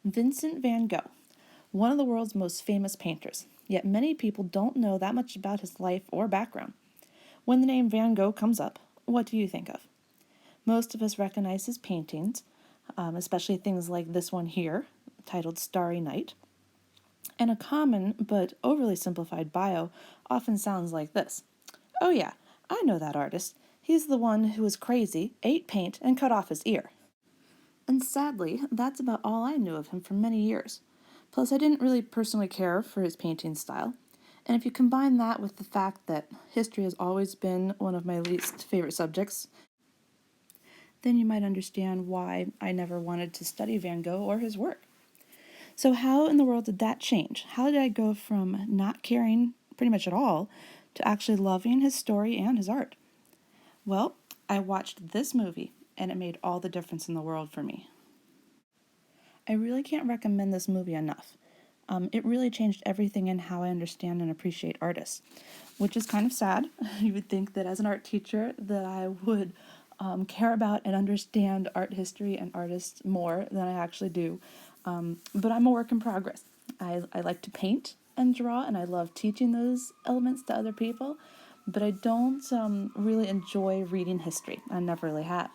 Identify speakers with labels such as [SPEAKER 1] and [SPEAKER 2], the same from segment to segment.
[SPEAKER 1] Vincent van Gogh, one of the world's most famous painters, yet many people don't know that much about his life or background. When the name Van Gogh comes up, what do you think of? Most of us recognize his paintings, especially things like this one here, titled Starry Night. And a common but overly simplified bio often sounds like this. Oh yeah, I know that artist. He's the one who was crazy, ate paint, and cut off his ear. And sadly, that's about all I knew of him for many years. Plus, I didn't really personally care for his painting style. And if you combine that with the fact that history has always been one of my least favorite subjects, then you might understand why I never wanted to study Van Gogh or his work. So, how in the world did that change? How did I go from not caring pretty much at all to actually loving his story and his art? Well, I watched this movie, and it made all the difference in the world for me. I really can't recommend this movie enough. It really changed everything in how I understand and appreciate artists, which is kind of sad. You would think that as an art teacher that I would care about and understand art history and artists more than I actually do. But I'm a work in progress. I like to paint and draw, and I love teaching those elements to other people, but I don't really enjoy reading history. I never really have.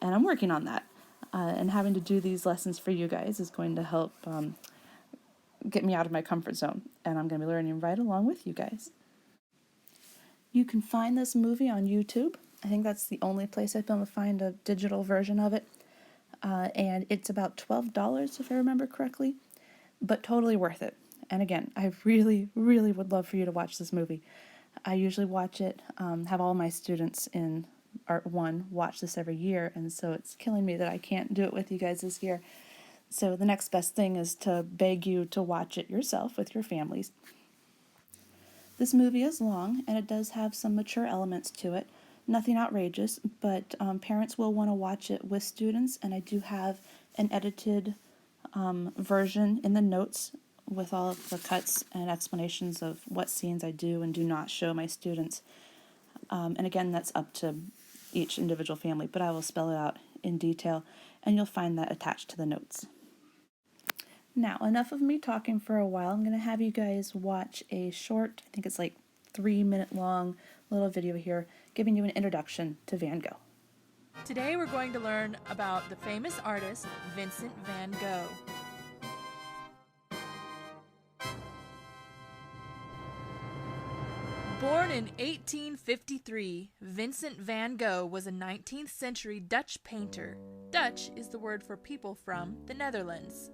[SPEAKER 1] And I'm working on that. And having to do these lessons for you guys is going to help get me out of my comfort zone. And I'm going to be learning right along with you guys. You can find this movie on YouTube. I think that's the only place I've been able to find a digital version of it. And it's about $12 if I remember correctly, but totally worth it. And again, I really, really would love for you to watch this movie. I usually watch it, have all my students in Art 1 watch this every year, and so it's killing me that I can't do it with you guys this year. So the next best thing is to beg you to watch it yourself with your families. This movie is long, and it does have some mature elements to it. Nothing outrageous, but parents will want to watch it with students, and I do have an edited version in the notes with all of the cuts and explanations of what scenes I do and do not show my students. And again, that's up to each individual family, but I will spell it out in detail, and you'll find that attached to the notes. Now, enough of me talking for a while. I'm going to have you guys watch a short, I think it's like 3-minute long little video here, giving you an introduction to Van Gogh.
[SPEAKER 2] Today we're going to learn about the famous artist Vincent van Gogh. Born in 1853, Vincent van Gogh was a 19th century Dutch painter. Dutch is the word for people from the Netherlands.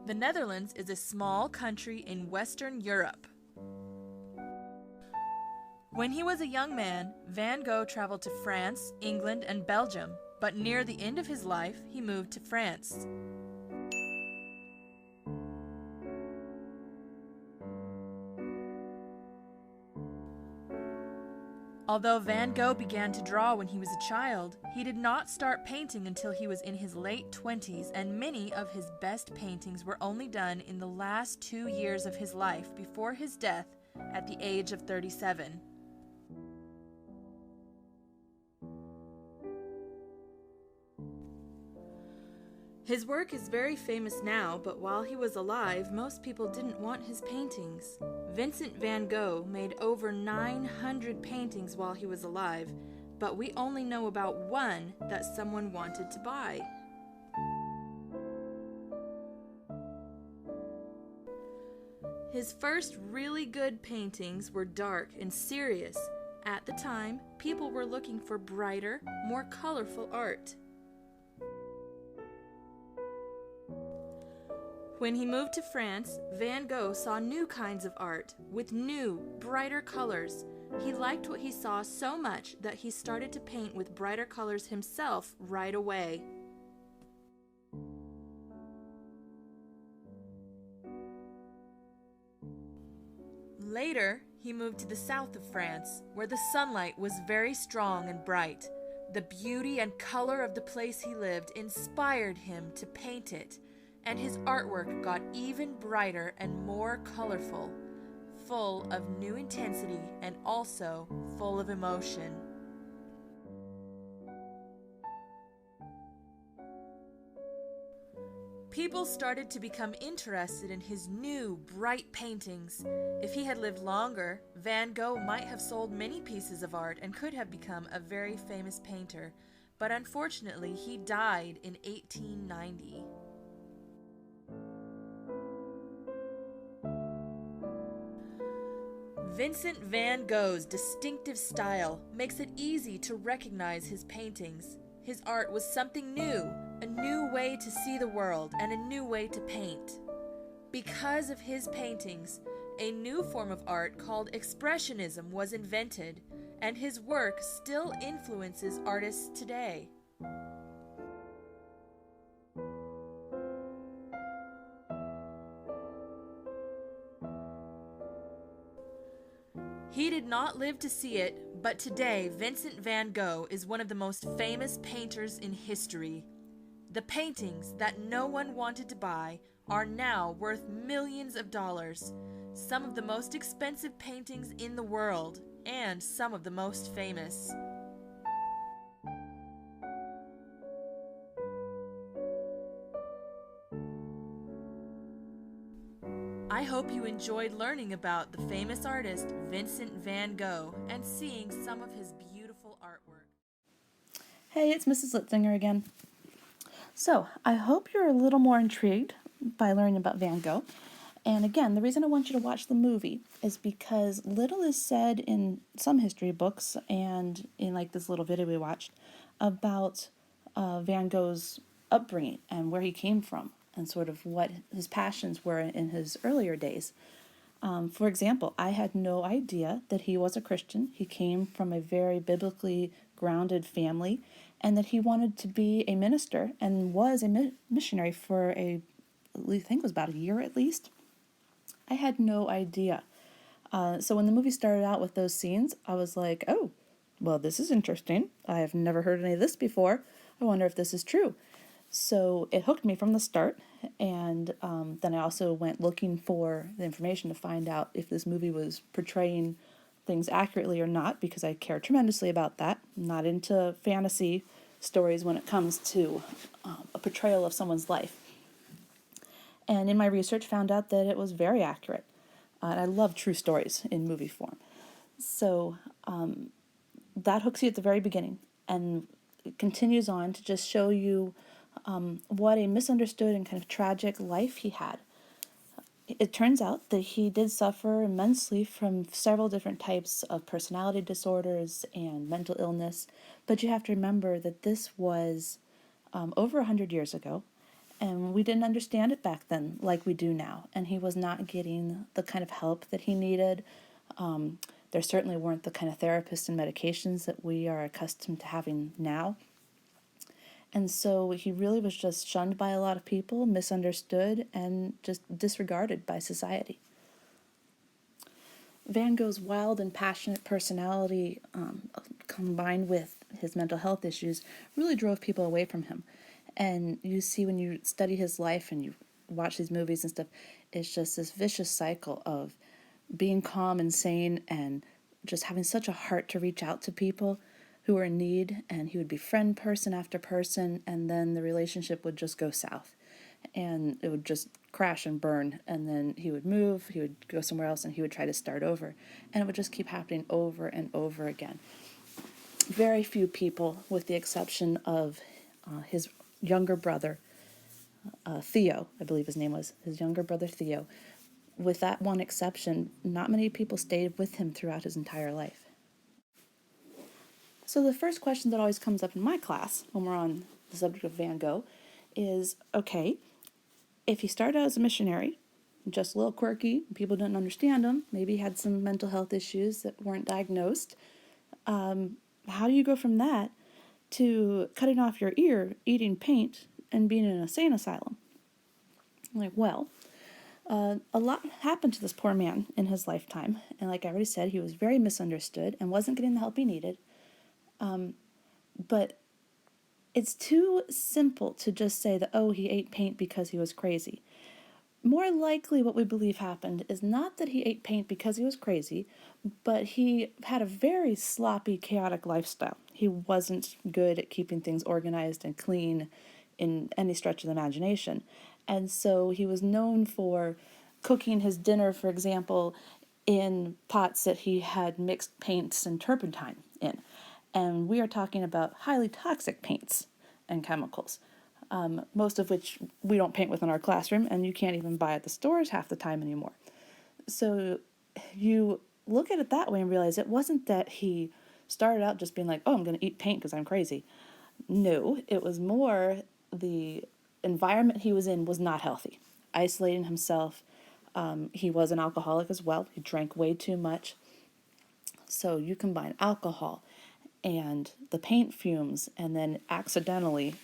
[SPEAKER 2] The Netherlands is a small country in Western Europe. When he was a young man, Van Gogh traveled to France, England, and Belgium, but near the end of his life, he moved to France. Although Van Gogh began to draw when he was a child, he did not start painting until he was in his late 20s, and many of his best paintings were only done in the last 2 years of his life before his death at the age of 37. His work is very famous now, but while he was alive, most people didn't want his paintings. Vincent van Gogh made over 900 paintings while he was alive, but we only know about one that someone wanted to buy. His first really good paintings were dark and serious. At the time, people were looking for brighter, more colorful art. When he moved to France, Van Gogh saw new kinds of art with new, brighter colors. He liked what he saw so much that he started to paint with brighter colors himself right away. Later, he moved to the south of France, where the sunlight was very strong and bright. The beauty and color of the place he lived inspired him to paint it, and his artwork got even brighter and more colorful, full of new intensity and also full of emotion. People started to become interested in his new, bright paintings. If he had lived longer, Van Gogh might have sold many pieces of art and could have become a very famous painter, but unfortunately, he died in 1890. Vincent van Gogh's distinctive style makes it easy to recognize his paintings. His art was something new, a new way to see the world and a new way to paint. Because of his paintings, a new form of art called Expressionism was invented, and his work still influences artists today. He did not live to see it, but today Vincent van Gogh is one of the most famous painters in history. The paintings that no one wanted to buy are now worth millions of dollars, some of the most expensive paintings in the world, and some of the most famous. I hope you enjoyed learning about the famous artist Vincent van Gogh and seeing some of his beautiful artwork.
[SPEAKER 1] Hey, it's Mrs. Litzinger again. So, I hope you're a little more intrigued by learning about Van Gogh. And again, the reason I want you to watch the movie is because little is said in some history books and in like this little video we watched about Van Gogh's upbringing and where he came from and sort of what his passions were in his earlier days. For example, I had no idea that he was a Christian. He came from a very biblically grounded family, and that he wanted to be a minister and was a missionary for I think it was about a year at least. I had no idea. So when the movie started out with those scenes, I was like, oh, well, this is interesting. I have never heard any of this before. I wonder if this is true. So it hooked me from the start, and then I also went looking for the information to find out if this movie was portraying things accurately or not, because I care tremendously about that. I'm not into fantasy stories when it comes to a portrayal of someone's life. And in my research, found out that it was very accurate. And I love true stories in movie form. So that hooks you at the very beginning, and it continues on to just show you what a misunderstood and kind of tragic life he had. It turns out that he did suffer immensely from several different types of personality disorders and mental illness, but you have to remember that this was over 100 years ago, and we didn't understand it back then like we do now, and he was not getting the kind of help that he needed. There certainly weren't the kind of therapists and medications that we are accustomed to having now. And so he really was just shunned by a lot of people, misunderstood, and just disregarded by society. Van Gogh's wild and passionate personality, combined with his mental health issues, really drove people away from him. And you see when you study his life and you watch these movies and stuff, it's just this vicious cycle of being calm and sane and just having such a heart to reach out to people who were in need, and he would befriend person after person, and then the relationship would just go south, and it would just crash and burn, and then he would move, he would go somewhere else, and he would try to start over, and it would just keep happening over and over again. Very few people, with the exception of his younger brother, Theo, I believe his name was, his younger brother Theo, with that one exception, not many people stayed with him throughout his entire life. So the first question that always comes up in my class when we're on the subject of Van Gogh is, okay, if he started out as a missionary, just a little quirky, people didn't understand him, maybe he had some mental health issues that weren't diagnosed, how do you go from that to cutting off your ear, eating paint, and being in an insane asylum? I'm like, well, a lot happened to this poor man in his lifetime, and like I already said, he was very misunderstood and wasn't getting the help he needed. But it's too simple to just say that, oh, he ate paint because he was crazy. More likely what we believe happened is not that he ate paint because he was crazy, but he had a very sloppy, chaotic lifestyle. He wasn't good at keeping things organized and clean in any stretch of the imagination. And so he was known for cooking his dinner, for example, in pots that he had mixed paints and turpentine in. And we are talking about highly toxic paints and chemicals, most of which we don't paint with in our classroom, and you can't even buy at the stores half the time anymore. So you look at it that way and realize it wasn't that he started out just being like, oh, I'm going to eat paint because I'm crazy. No, it was more the environment he was in was not healthy. Isolating himself. He was an alcoholic as well. He drank way too much. So you combine alcohol and the paint fumes and then accidentally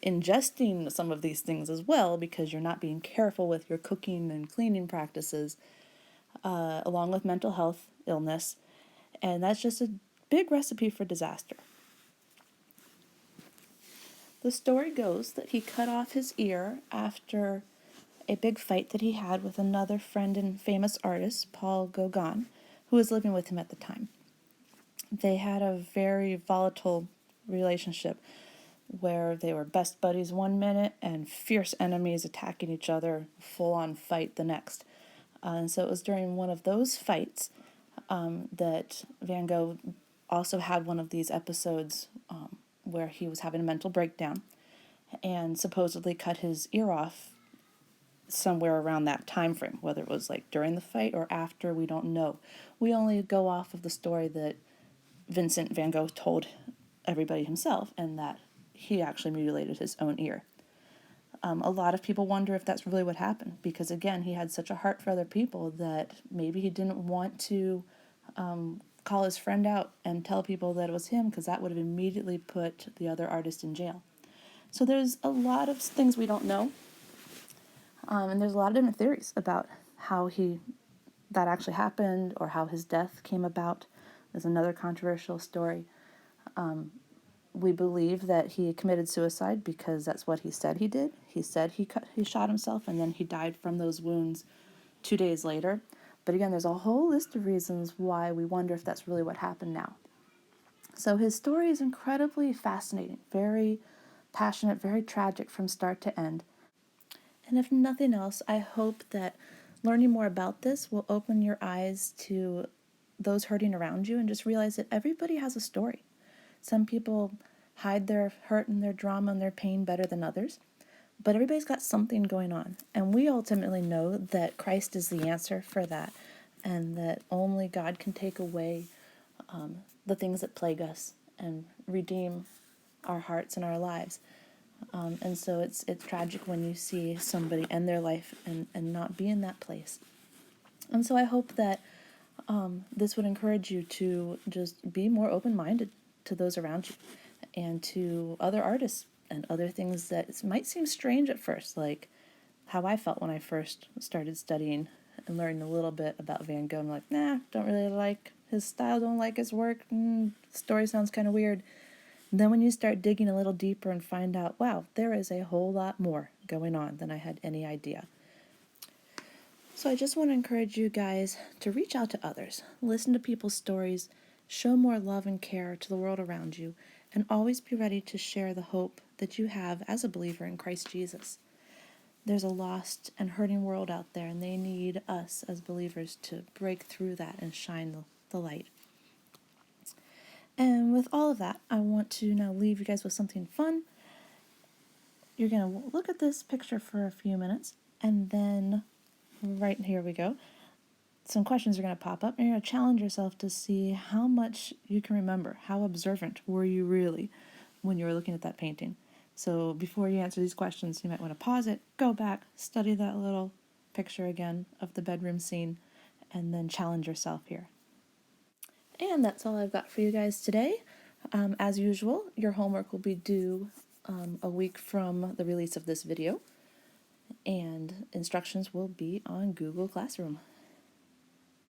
[SPEAKER 1] ingesting some of these things as well because you're not being careful with your cooking and cleaning practices, along with mental health illness. And that's just a big recipe for disaster. The story goes that he cut off his ear after a big fight that he had with another friend and famous artist, Paul Gauguin, who was living with him at the time. They had a very volatile relationship where they were best buddies one minute and fierce enemies attacking each other, full on fight the next. And so it was during one of those fights that Van Gogh also had one of these episodes where he was having a mental breakdown and supposedly cut his ear off somewhere around that time frame. Whether it was like during the fight or after, we don't know. We only go off of the story that Vincent van Gogh told everybody himself, and that he actually mutilated his own ear. A lot of people wonder if that's really what happened, because again, he had such a heart for other people that maybe he didn't want to call his friend out and tell people that it was him, because that would have immediately put the other artist in jail. So there's a lot of things we don't know, and there's a lot of different theories about how that actually happened or how his death came about. There's another controversial story. We believe that he committed suicide because that's what he said he did. He said he shot himself and then he died from those wounds 2 days later. But again, there's a whole list of reasons why we wonder if that's really what happened now. So his story is incredibly fascinating, very passionate, very tragic from start to end. And if nothing else, I hope that learning more about this will open your eyes to those hurting around you and just realize that everybody has a story. Some people hide their hurt and their drama and their pain better than others, but everybody's got something going on. And we ultimately know that Christ is the answer for that, and that only God can take away the things that plague us and redeem our hearts and our lives. And so it's tragic when you see somebody end their life and not be in that place. And so I hope that this would encourage you to just be more open-minded to those around you and to other artists and other things that might seem strange at first, like how I felt when I first started studying and learning a little bit about Van Gogh. I'm like, nah, don't really like his style, don't like his work, story sounds kind of weird. And then when you start digging a little deeper and find out, wow, there is a whole lot more going on than I had any idea. So I just want to encourage you guys to reach out to others, listen to people's stories, show more love and care to the world around you, and always be ready to share the hope that you have as a believer in Christ Jesus. There's a lost and hurting world out there, and they need us as believers to break through that and shine the light. And with all of that, I want to now leave you guys with something fun. You're going to look at this picture for a few minutes, and then right here we go. Some questions are going to pop up, and you're going to challenge yourself to see how much you can remember. How observant were you really when you were looking at that painting? So before you answer these questions, you might want to pause it, go back, study that little picture again of the bedroom scene, and then challenge yourself here. And that's all I've got for you guys today. As usual, your homework will be due a week from the release of this video, and instructions will be on Google Classroom.